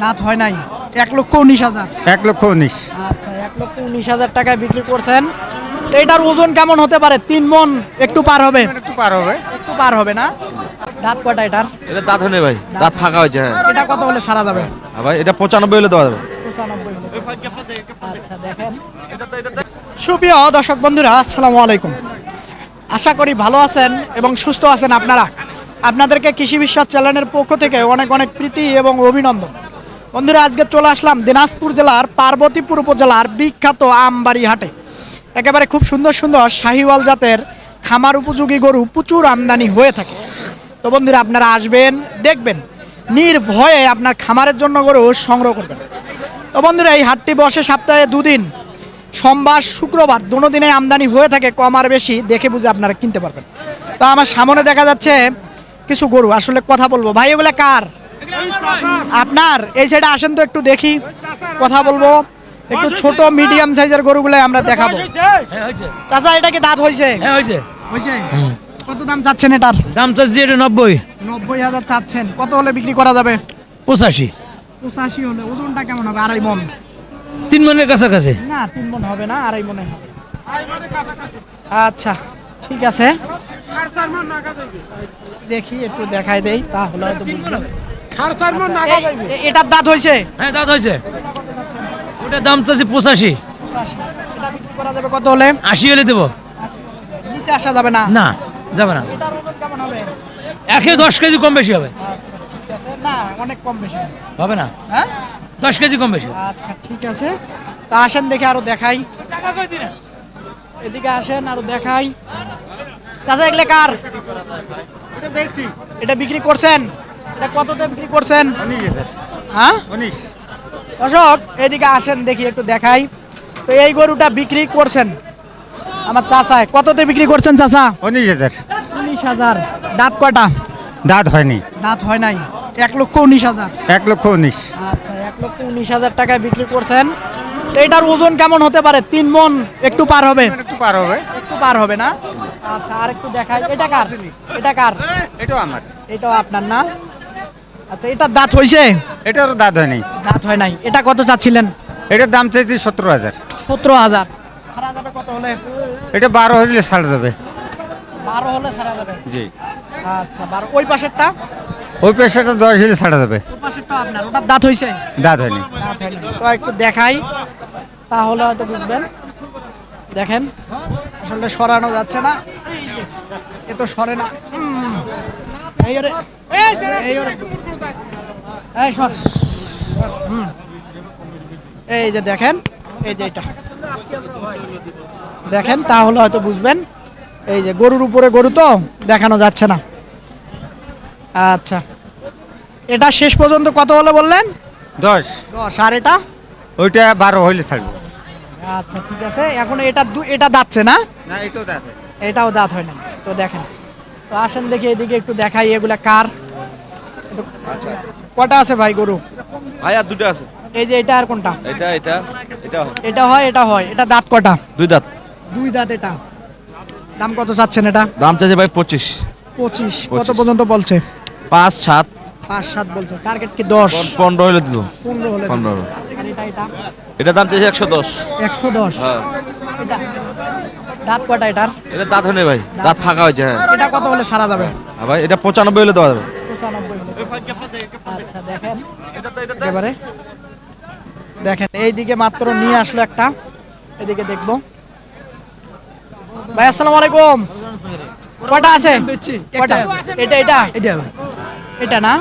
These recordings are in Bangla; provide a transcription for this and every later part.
দাঁত হয় নাই। 1,19,000। 1,19,000। আচ্ছা, 1,19,000 টাকায় বিক্রি করছেন। তো এটার ওজন কেমন হতে পারে? 3 মণ একটু পার হবে। একটু পার হবে। একটু পার হবে না? দাঁত কয়টা এটার? এটা দাঁত হয় নাই ভাই, দাঁত ফাঁকা হয়েছে। হ্যাঁ এটা কত হলে ছাড়া যাবে? ভাই এটা 95 হলে দেওয়া যাবে। 95 হলে। আচ্ছা, দেখেন। সুপ্রিয় দর্শক বন্ধুরা, আসসালামু আলাইকুম। আশা করি ভালো আছেন এবং সুস্থ আছেন আপনারা। আপনাদেরকে কৃষি বিশ্বাস চ্যানেলের পক্ষ থেকে অনেক অনেক প্রীতি এবং অভিনন্দন। বন্ধুরা, আজকে চলে আসলাম দিনাজপুর জেলার পার্বতীপুর উপজেলার বিখ্যাত আমবাড়ি হাটে। একেবারে খুব সুন্দর সুন্দর শাহিওয়াল জাতের খামার উপযোগী গরু প্রচুর আমদানি হয়ে থাকে। তো বন্ধুরা, আপনারা আসবেন, দেখবেন, নির্ভয়ে আপনার খামারের জন্য গরু সংগ্রহ করবেন। তো বন্ধুরা, এই হাটটি বসে সপ্তাহে 2 দিন, সোমবার শুক্রবার, দুটো দিনে আমদানি হয়ে থাকে, কম আর বেশি দেখে বুঝে আপনারা কিনতে পারবেন। তো আমার সামনে দেখা যাচ্ছে কিছু গরু, আসলে কথা বলবো। ভাই, এগুলা কার? আপনার? এই সাইডে আসেন তো একটু দেখি, কথা বলবো। একটু ছোট মিডিয়াম সাইজের গরুগুলো আমরা দেখাবো। চাচা, এটা কি দাঁত হয়েছে? হ্যাঁ হয়েছে। হয়েছে। কত দাম চাচ্ছেন এটার? দাম চাচ্ছি এটা 90। 90,000 চাচ্ছেন। কত হলে বিক্রি করা যাবে? 85। 85 হলে। ওজনটা কেমন হবে? 2.5 মণ? 3 মনের কাছাকাছি। না, 3 মণ হবে না, 2.5 মণে হবে। আচ্ছা, ঠিক আছে, দেখি একটু দেখাই দেই, তাহলে হয়তো বুঝবেন। এটার দাঁত হয়েছে? হ্যাঁ, দাঁত হয়েছে। ওটার দাম চাচ্ছি 85। 85। এটা বিক্রি করা যাবে কত হলে? 80 হলে দেবো। নিচে আসা যাবে না? না, যাবে না। এটার ওজন কেমন হবে? 10 কেজি কম বেশি হবে। আচ্ছা, ঠিক আছে। না, অনেক কম বেশি হবে। হবে না, হ্যাঁ? 10 কেজি কম বেশি হবে। আচ্ছা, ঠিক আছে। তা আসেন, দেখে আরো দেখাই। এদিকে আসেন, আরো দেখাই। চাচা, এগুলো কার? এটা বিক্রি করছেন? এটা কততে বিক্রি করছেন? হ্যাঁ, 19। দর্শক, এদিকে আসেন, দেখি একটু দেখাই। তো এই গরুটা বিক্রি করছেন আমার চাচায়। কততে বিক্রি করছেন চাচা? 19,000। 19,000। দাঁত কয়টা? দাঁত হয়নি। দাঁত হয় নাই। 1,19,000। 1,19,000। আচ্ছা, 1,19,000 টাকায় বিক্রি করছেন। তো এটার ওজন কেমন হতে পারে? 3 মণ একটু পার হবে। একটু পার হবে। একটু পার হবে না? আচ্ছা, আর একটু দেখাই। এটা কার? এটা কার? এটাও আমার। এটাও আপনার না? আচ্ছা, এটার দাঁত হইছে? এটারও দাঁত হয়নি। দাঁত হয় নাই। এটা কত চাচ্ছিলেন? এটার দাম চাইছি 17,000। 17,000। ছাড়া যাবে কত হলে? এটা 12 হলে ছাড় যাবে। 12 হলে ছাড়া যাবে। জি। আচ্ছা, 12। ওই পাশেরটা? ওই পেশাটা 10 হলে ছাড়া যাবে। ওই পাশেরটা আপনার? ওটার দাঁত হইছে? দাঁত হয়নি। দাঁত হয় নাই। তো একটু দেখাই, তাহলে হয়তো বুঝবেন। দেখেন, আসলে সরানো যাচ্ছে না। এ তো সরে না। এই ওরে, এই ওরে, এই সর। এই যে দেখেন, এই যে এটা দেখেন, তাহলে হয়তো বুঝবেন। এই যে গরুর উপরে গরু, তো দেখানো যাচ্ছে না। আচ্ছা, এটা শেষ পর্যন্ত কত হলে বললেন? 10। 10। আর এটা? ওইটা 12 হলে ছাড়বো। আচ্ছা, ঠিক আছে। এখন এটা দাঁতছে না? না, এটাও দাঁত। এটাও দাঁত হয় না। তো দেখেন, তো আসেন দেখি, এদিকে একটু দেখাই। এগুলা কার? কটা আছে ভাই গরু? ভাই আর দুটো আছে। এই যে এটা, আর কোনটা? এটা এটা এটা এটা হয়, এটা হয়। এটা দাঁত কটা? 2 দাঁত। 2 দাঁত। এটা দাম কত চাচ্ছেন এটা? দাম চাইছে ভাই 25। 25। কত 25 পর্যন্ত বলছে? 5 7 5-7 বলছে। টার্গেট কি 10? 15 হলে দিব। 15 হলে? 15। আর এটা? এটা দাম চাইছে 110। 110। হ্যাঁ। এটা দাঁত কটা এটার? এটা দাঁত হয় নাই ভাই, দাঁত ফাঁকা হয়েছে। হ্যাঁ এটা কত হলে ছাড়া যাবে? ভাই এটা 95 হলে দেওয়া যাবে। 95 হলে। আচ্ছা, দেখেন, এবারে দেখেন, এইদিকে মাত্র নিয়ে আসলো একটা, এদিকে দেখবো। ভাই, আসসালামু আলাইকুম। কয়টা আছে? কয়টা? এটা এটা এটা না?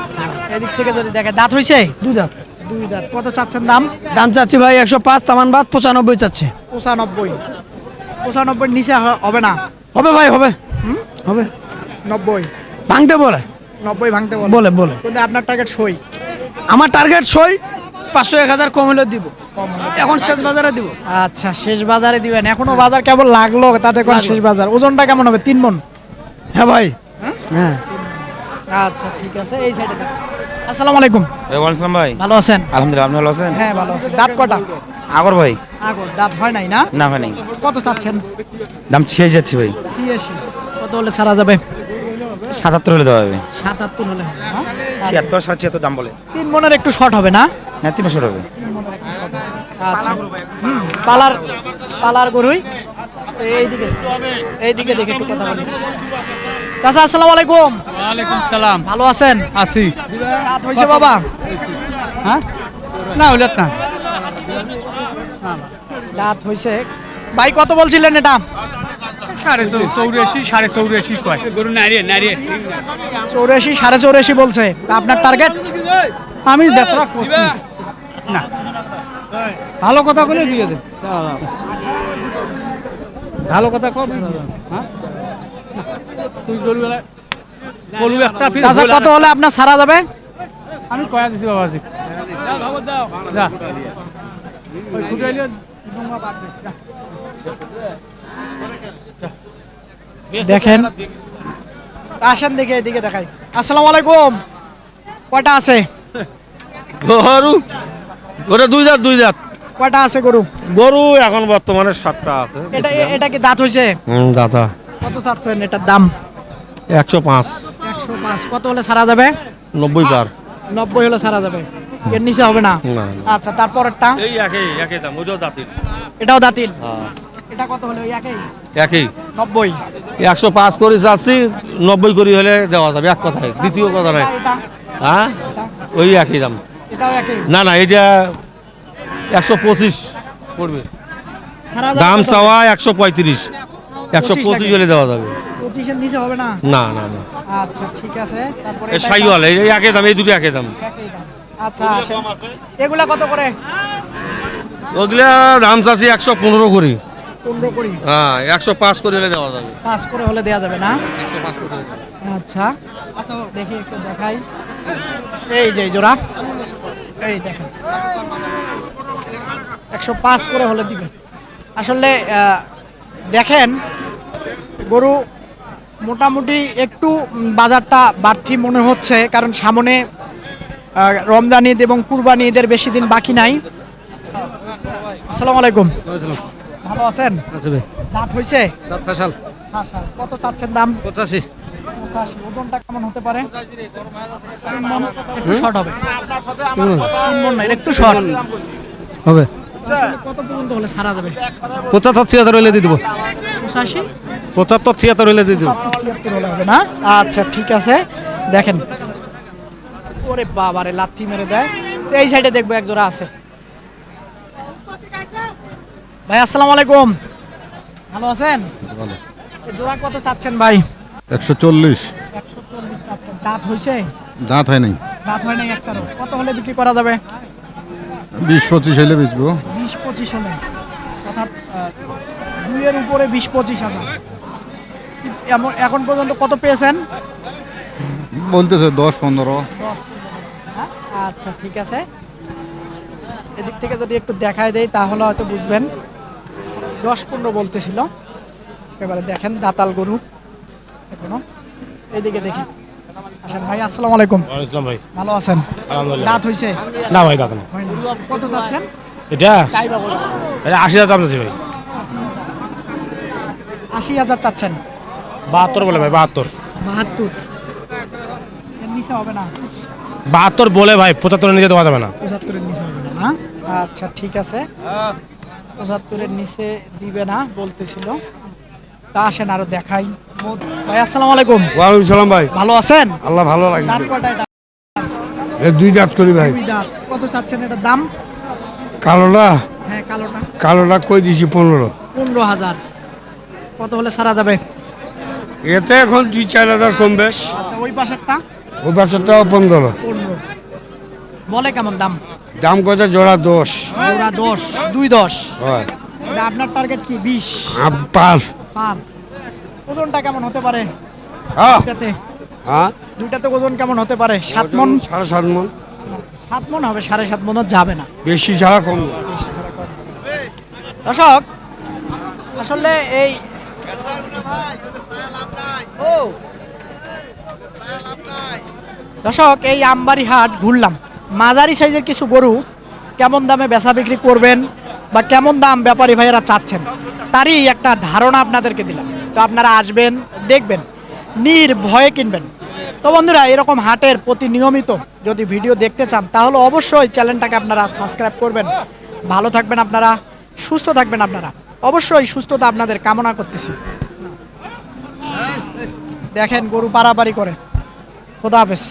এদিক থেকে যদি দেখে, দাঁত হইছে? 2 দাঁত। 2 দাঁত। কত চাচ্ছেন দাম? দাম চাচ্ছি ভাই 105, তামান বাদ 95 চাচ্ছে। 95। 95 নিচে হবে না? হবে ভাই, হবে। হবে। 90। ভাঙতে বলে। 90 ভাঙতে বলে বলে। কিন্তু আপনার টার্গেট সই? আমার টার্গেট 500-1000 কম হলে দিব। এখন শেষ বাজারে দিব। আচ্ছা, শেষ বাজারে দিবেন? এখনো বাজার কেবল লাগলো, তাতে কোন শেষ বাজার? ওজনটা কেমন হবে? 3 মণ? হ্যাঁ ভাই। হ্যাঁ। আচ্ছা, ঠিক আছে। এই সাইডে দেখুন। আসসালামু আলাইকুম। ওয়ালাইকুম ভাই। ভালো আছেন? আলহামদুলিল্লাহ, আপনি ভালো আছেন? হ্যাঁ, ভালো আছি। দাঁত কটা? আগর ভাই। আগর দাঁত হয় নাই না? না ভাই নাই। কত চাচ্ছেন? দাম ছিঁড়ে যাচ্ছে ভাই। 86। কত হলে ছাড়া যাবে? 77 হলে দেওয়া হবে। 77 হলে হবে, হ্যাঁ? 76 76 দাম বলে। 3 মণের একটু শর্ট হবে না? না 3 বছর হবে। আচ্ছা পালার গরুই। এইদিকে দেখে একটু কথা বলি। চাচা আসসালামু আলাইকুম। ওয়ালাইকুম সালাম। ভালো আছেন? আছি। রাত হয়েছে বাবা? হ্যাঁ না ওইলাত না। রাত হয়েছে। ভাই কত বলছিলেন এটা? 84 84 কয় গরু নারিয়ে 84 84.5 বলছে। তা আপনার টার্গেট? আমি বেচরা করছি না। ভালো কথা বলে দিয়ে দে। ভালো কথা কব। হ্যাঁ তুই গরু গরু একটা ফির চাচা কত হলে আপনার ছাড়া যাবে? আমি কয়া দিছি বাবাজি। দাও যা ওই খুঁটাইলে ডুঙ্গা বাদ দে যা। দেখেন আসেন দেখে এদিকে দেখাই। আসসালামু আলাইকুম। কয়টা আছে? গরু ওটা দুই দাঁত কয়টা আছে গরু? গরু এখন বর্তমানে 7টা আছে। এটা কি দাঁত হয়েছে? দাদা কত চাচ্ছেন এটার দাম? 105 105। কত হলে ছাড়া যাবে? 90 পার 90 হলে ছাড়া যাবে। এর নিচে হবে না? না আচ্চ্ছা তারপরেরটা? এই একই দাম ওইটাও দাঁতির। এটাও দাঁতিল? এটা কত হলে? ওই একই 90। 105 করে যাচ্ছি 90 করে হলে দেওয়া যাবে এক কথায় দ্বিতীয় কথা নাই। এটা হ্যাঁ ওই একই দাম। এটাও একই? না এটা 125 পড়বে। ছাড়া যাবে দাম কত? চাওয়া 135 125 হলে দেওয়া যাবে। 25 এর নিচে হবে না? না আচ্ছা ঠিক আছে। তারপরে এই সাইওয়াল এই একই দাম, এই দুটো একই দাম। একই দাম। আচ্ছা আসেন। এগুলা কত করে? ওগুলা দাম চাচ্ছি 115 করে। 15 করি। হ্যাঁ 105 করে হলে দেওয়া যাবে। 5 করে হলে দেয়া যাবে না? 105 করে হলে। আচ্ছা দেখি একটু দেখাই। এই যে জোড়া, এই দেখেন 105 করে হলে দিবে। আসলে দেখেন গরু মোটামুটি একটু বাজারটা বাড়তি মনে হচ্ছে, কারণ সামনে রমজান ঈদ এবং কুরবানি ঈদের বেশি দিন বাকি নাই। আসসালামু আলাইকুম। ভালো আছেন? দাঁত হয়েছে? কত চাচ্ছেন দাম? 85 85। ওজনটা কেমন হতে পারে? 3 মণ? একটু শর্ট হবে। 3 মণ না, একটু শর্ট হবে। আসলে কত পর্যন্ত হলে ছাড়া যাবে? 75 76 হলে দিয়ে দেবো। 85 75 76 হলে দিয়ে দেবো। 76 হলে হবে না? আচ্ছা ঠিক আছে। দেখেন ওরে বাবারে লাথি মেরে দেয়। তো এই সাইডে দেখবো এক জোড়া আছে। ভাই আসসালামু আলাইকুম। ভালো আছেন? এই জোড়া কত চাচ্ছেন ভাই? 140। 140 চাচ্ছেন। দাঁত হয়েছে? দাঁত হয় নাই। দাঁত হয় নাই একটারও। কত হলে বিক্রি করা যাবে? 20-25 হলে বেচবো। 20-25 হলে, অর্থাৎ 2 এর উপরে 20-25 হাজার। এখন পর্যন্ত কত পেয়েছেন? বলতেছে 10-15। আচ্ছা ঠিক আছে। এদিক থেকে যদি একটু দেখায় দেই তাহলে হয়তো বুঝবেন। 10-15 বলতেছিল। এবারে দেখেন দাতাল গরু এখনো। এইদিকে দেখি। আসেন ভাই আসসালামু আলাইকুম। ইসলাম ভাই ভালো আছেন? আলহামদুলিল্লাহ। দাঁত হয়েছে? না ভাই দাদা না হয় না। কত চাচ্ছেন? এটা 80,000 দাম আছে ভাই। 80,000 চাচ্ছেন? 72 বলে ভাই 72 72। এর নিচে হবে না? 72 বলে ভাই 75 নিচে দেওয়া যাবে না। 75 এর নিচে হবে না? আচ্ছা ঠিক আছে। 75 এর নিচে দিবে না বলতেছিল। তা আসেন আরো দেখাই। ভাই আসসালামু আলাইকুম। ওয়ালাইকুম সালাম ভাই। ভালো আছেন? আল্লাহ ভালো লাগে। দাঁত কয়টা এটা? দুই দাঁত করি ভাই। দুই দাঁত। কত চাচ্ছেন এটার দাম? কালোটা হ্যাঁ কালোটা কালোটা কই দিছি 15। 15,000। কত হলে ছাড়া যাবে? এতে এখন 2-4 হাজার কম বেশ। আচ্ছা ওই পাশেরটা? ওই পাশেরটাও 15। 15 বলে কেমন দাম? দাম কত জোড়া 10। জোড়া 10, 2-10। হয় এটা আপনার টার্গেট কি 20? 5। পার। ওজনটা কেমন হতে পারে হ্যাঁ দুইটাতে? হ্যাঁ দুইটাতে ওজন কেমন হতে পারে? 7 মণ? 7.5 মণ। 7 মণ হবে, 7.5 মণ যাবে না। বেশি ছাড়া কম না। দর্শক আসলে এই দর্শক এই আমবাড়ি হাট ঘুরলাম। মাঝারি সাইজের কিছু গরু কেমন দামে বেচা বিক্রি করবেন বা কেমন দাম ব্যাপারী ভাইয়েরা চাচ্ছেন তারই একটা ধারণা আপনাদেরকে দিলাম। তো আপনারা আসবেন, দেখবেন, নির্ভয়ে কিনবেন। তো বন্ধুরা এরকম হাটের প্রতি নিয়মিত যদি ভিডিও দেখতে চান তাহলে অবশ্যই চ্যানেলটাকে আপনারা সাবস্ক্রাইব করবেন। ভালো থাকবেন আপনারা, সুস্থ থাকবেন আপনারা, অবশ্যই সুস্থতা আপনাদের কামনা করতেছি। দেখেন গরু পারাপারি করে। খোদা হাফেজ।